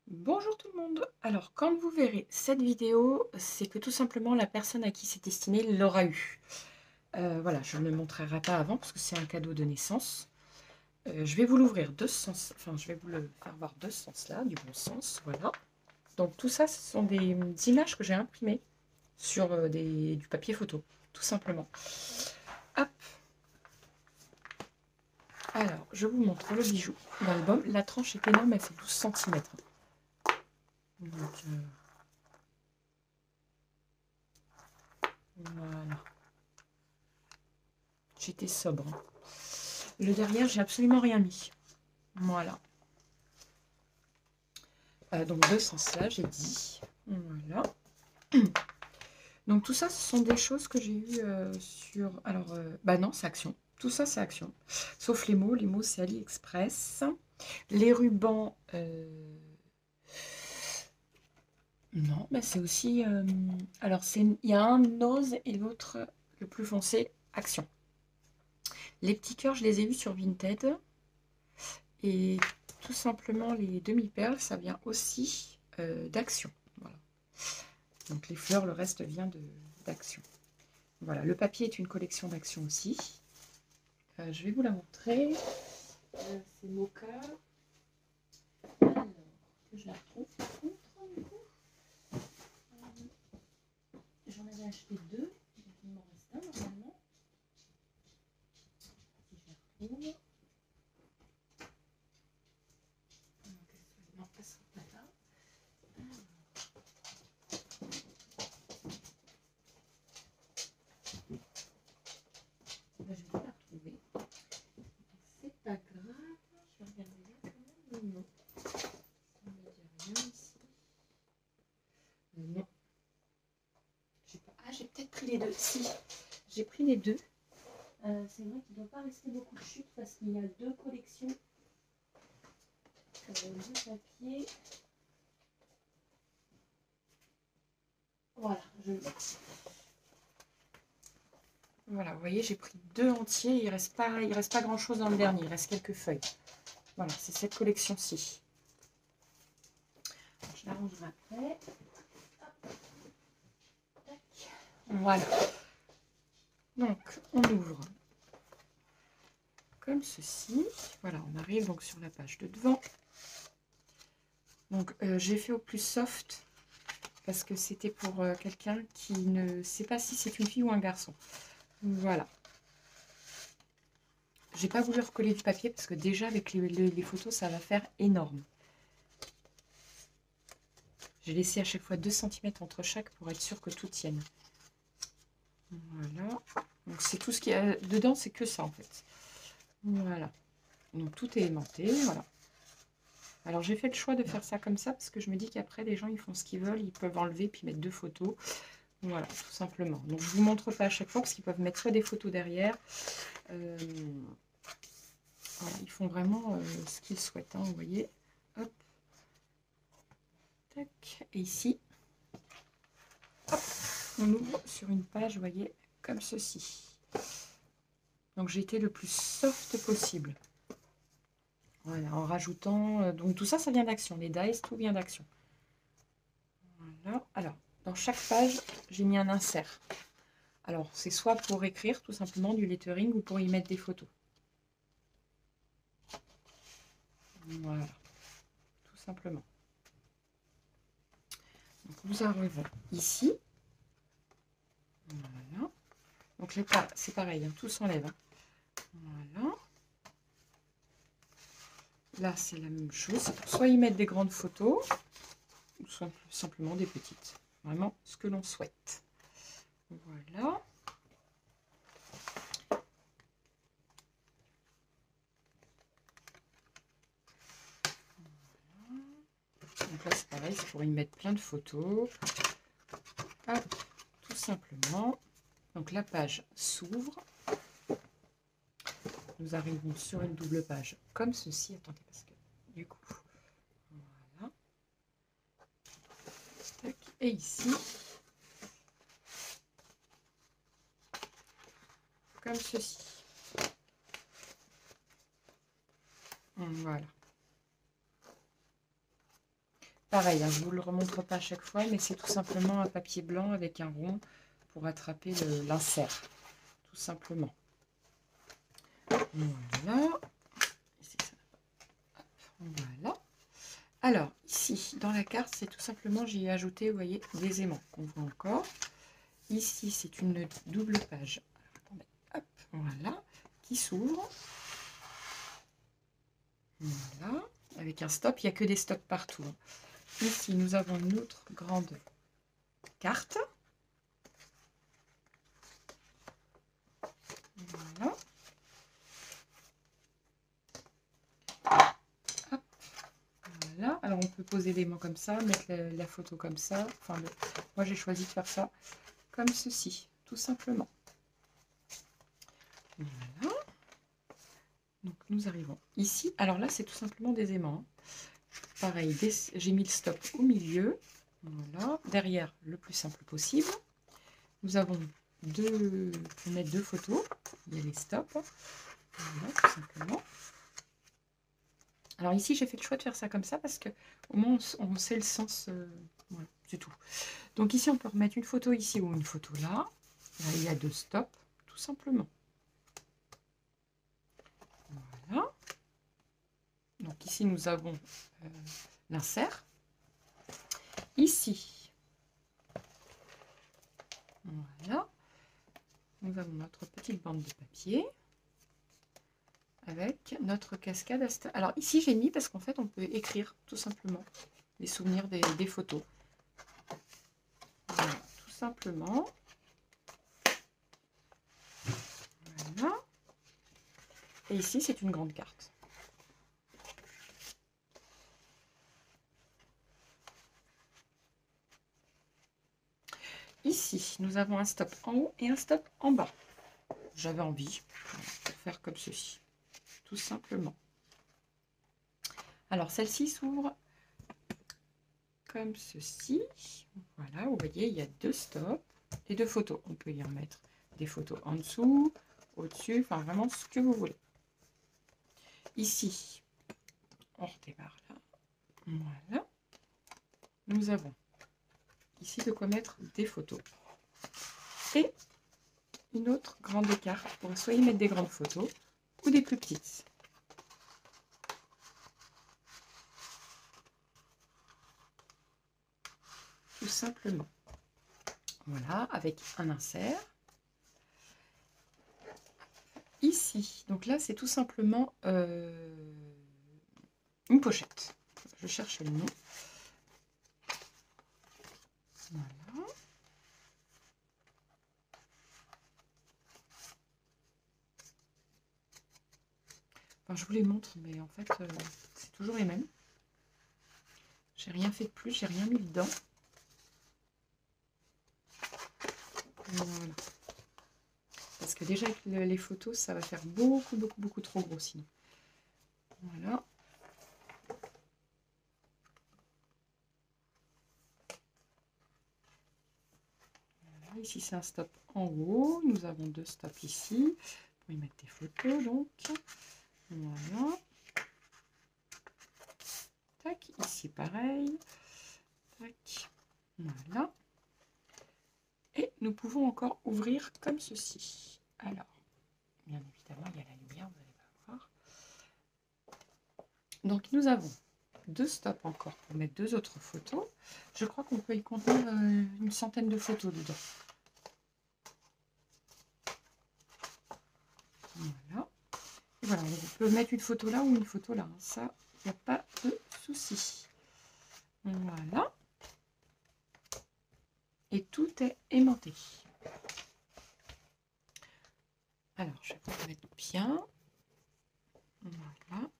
Bonjour tout le monde. Alors, quand vous verrez cette vidéo, c'est que tout simplement la personne à qui c'est destiné l'aura eu. Voilà, je ne le montrerai pas avant parce que c'est un cadeau de naissance. Je vais vous l'ouvrir de ce sens, enfin je vais vous le faire voir de ce sens-là, du bon sens, voilà. Donc tout ça, ce sont des images que j'ai imprimées sur du papier photo, tout simplement. Hop. Alors, je vous montre le bijou d'album. La tranche est énorme, elle fait 12 cm. Donc, voilà. J'étais sobre. Le derrière, j'ai absolument rien mis. Voilà. Donc, de ce sens-là, j'ai dit. Voilà. Donc, tout ça, ce sont des choses que j'ai eues sur... Alors, bah non, c'est Action. Tout ça, c'est Action. Sauf les mots. Les mots, c'est AliExpress. Les rubans... Non, bah c'est aussi... Alors, il y a un Nose et l'autre, le plus foncé, Action. Les petits cœurs, je les ai vus sur Vinted. Et tout simplement, les demi-perles, ça vient aussi d'Action. Voilà. Donc les fleurs, le reste vient d'Action. Voilà, le papier est une collection d'Action aussi. Je vais vous la montrer. C'est Mocha. Alors, que je la retrouve par contre, du coup. J'en avais acheté deux. Il m'en reste un normalement. Si je la retrouve. Non, ça sera pas là. Ben, je vais la retrouver. C'est pas grave. Je vais regarder là quand même. Non. Ça ne me dit rien ici. Non. Ah, j'ai peut-être pris les deux. Si, j'ai pris les deux. C'est vrai qu'il ne doit pas rester beaucoup de chutes parce qu'il y a deux collections de papier. Voilà, je le mets. Voilà, vous voyez, j'ai pris deux entiers. Il reste pas grand-chose dans le dernier. Il reste quelques feuilles. Voilà, c'est cette collection-ci. Je la rangerai après. Voilà. Donc, on ouvre comme ceci. Voilà, on arrive donc sur la page de devant. Donc, j'ai fait au plus soft parce que c'était pour quelqu'un qui ne sait pas si c'est une fille ou un garçon. Voilà. J'ai pas voulu recoller du papier parce que déjà avec les photos, ça va faire énorme. J'ai laissé à chaque fois 2 cm entre chaque pour être sûr que tout tienne. Voilà. Donc c'est tout ce qu'il y a dedans, c'est que ça en fait. Voilà. Donc tout est aimanté, voilà. Alors j'ai fait le choix de faire ça comme ça parce que je me dis qu'après les gens ils font ce qu'ils veulent, ils peuvent enlever puis mettre deux photos. Voilà, tout simplement. Donc je vous montre pas à chaque fois parce qu'ils peuvent mettre soit des photos derrière. Voilà, ils font vraiment ce qu'ils souhaitent, hein, vous voyez. Hop. Tac. Et ici, hop, on ouvre sur une page, vous voyez, comme ceci. Donc j'ai été le plus soft possible. Voilà, en rajoutant... donc tout ça, ça vient d'Action. Les dies, tout vient d'Action. Voilà. Alors, dans chaque page, j'ai mis un insert. Alors, c'est soit pour écrire tout simplement du lettering ou pour y mettre des photos. Voilà, tout simplement. Donc, nous arrivons ici. Voilà. Donc, les pas, c'est pareil, hein, tout s'enlève. Hein. Voilà. Là, c'est la même chose. C'est pour soit y mettre des grandes photos, ou soit simplement des petites. Vraiment, ce que l'on souhaite. Voilà. Donc là, c'est pareil, c'est pour y mettre plein de photos. Hop, tout simplement. Donc la page s'ouvre. Nous arrivons sur une double page comme ceci. Attendez, parce que du coup, voilà. Tac. Et ici, comme ceci. Voilà. Pareil, hein, je ne vous le remontre pas à chaque fois, mais c'est tout simplement un papier blanc avec un rond pour attraper l'insert, tout simplement. Voilà. Ici, voilà. Alors, ici, dans la carte, c'est tout simplement, j'y ai ajouté, vous voyez, des aimants qu'on voit encore. Ici, c'est une double page. Attendez, hop, voilà, qui s'ouvre. Voilà, avec un stop. Il n'y a que des stops partout. Ici, nous avons une autre grande carte. Voilà. Hop. Voilà. Alors, on peut poser des mots comme ça, mettre la photo comme ça. Enfin, moi, j'ai choisi de faire ça comme ceci, tout simplement. Voilà. Donc, nous arrivons ici. Alors là, c'est tout simplement des aimants. Pareil, j'ai mis le stop au milieu. Voilà. Derrière, le plus simple possible. Nous avons on met deux photos. Il y a les stops. Voilà, tout simplement. Alors ici, j'ai fait le choix de faire ça comme ça parce que au moins on sait le sens. Voilà, c'est tout. Donc ici, on peut remettre une photo ici ou une photo là. Là, il y a deux stops, tout simplement. Voilà. Donc ici, nous avons l'insert. Ici, voilà, nous avons notre petite bande de papier avec notre cascade. Alors ici, j'ai mis parce qu'en fait, on peut écrire tout simplement les souvenirs des photos. Voilà, tout simplement. Voilà. Et ici, c'est une grande carte. Ici, nous avons un stop en haut et un stop en bas. J'avais envie de faire comme ceci, tout simplement. Alors, celle-ci s'ouvre comme ceci. Voilà, vous voyez, il y a deux stops et deux photos. On peut y remettre des photos en dessous, au-dessus, enfin vraiment ce que vous voulez. Ici, on redémarre là. Voilà. Nous avons ici de quoi mettre des photos. Et une autre grande carte pour soit y mettre des grandes photos ou des plus petites. Tout simplement. Voilà, avec un insert. Ici, donc là, c'est tout simplement une pochette. Je cherche le nom. Voilà. Enfin, je vous les montre, mais en fait, c'est toujours les mêmes. J'ai rien fait de plus, j'ai rien mis dedans. Voilà. Parce que déjà, avec les photos, ça va faire beaucoup trop gros sinon. Voilà. Voilà. Ici, c'est un stop en haut. Nous avons deux stops ici. Pour y mettre des photos, donc. Voilà. Tac, ici pareil. Tac. Voilà. Et nous pouvons encore ouvrir comme ceci. Alors, bien évidemment, il y a la lumière, vous allez pas voir. Donc, nous avons deux stops encore pour mettre deux autres photos. Je crois qu'on peut y contenir une centaine de photos dedans. Voilà. Et voilà, on peut mettre une photo là ou une photo là. Ça, il n'y a pas de souci. Voilà. Et tout est aimanté. Alors, je vais vous mettre bien. Voilà.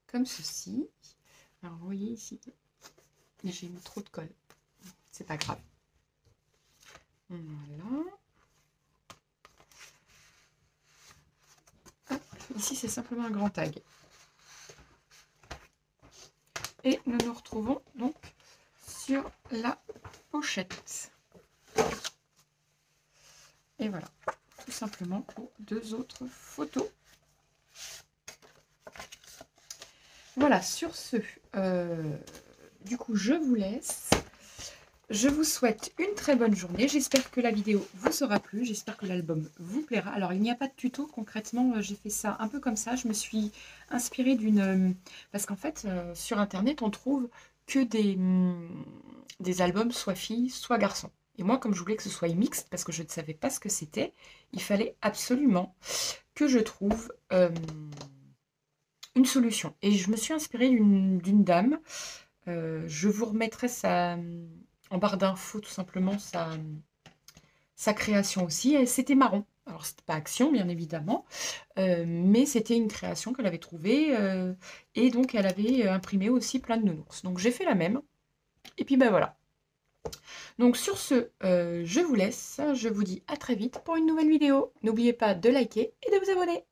Comme ceci. Alors, vous voyez ici, j'ai mis trop de colle. C'est pas grave. Voilà. Hop. Ici, c'est simplement un grand tag. Et nous nous retrouvons donc sur la pochette. Et voilà, tout simplement pour deux autres photos. Voilà, sur ce, du coup, je vous laisse. Je vous souhaite une très bonne journée. J'espère que la vidéo vous aura plu. J'espère que l'album vous plaira. Alors, il n'y a pas de tuto. Concrètement, j'ai fait ça un peu comme ça. Je me suis inspirée d'une... Parce qu'en fait, sur Internet, on trouve que des albums soit filles, soit garçons. Et moi, comme je voulais que ce soit mixte, parce que je ne savais pas ce que c'était, il fallait absolument que je trouve une solution. Et je me suis inspirée d'une dame. Je vous remettrai en barre d'infos tout simplement sa création aussi. C'était marron. Alors, c'était pas Action, bien évidemment, mais c'était une création qu'elle avait trouvée. Et donc, elle avait imprimé aussi plein de nounours. Donc, j'ai fait la même. Et puis, ben voilà. Donc, sur ce, je vous laisse. Je vous dis à très vite pour une nouvelle vidéo. N'oubliez pas de liker et de vous abonner.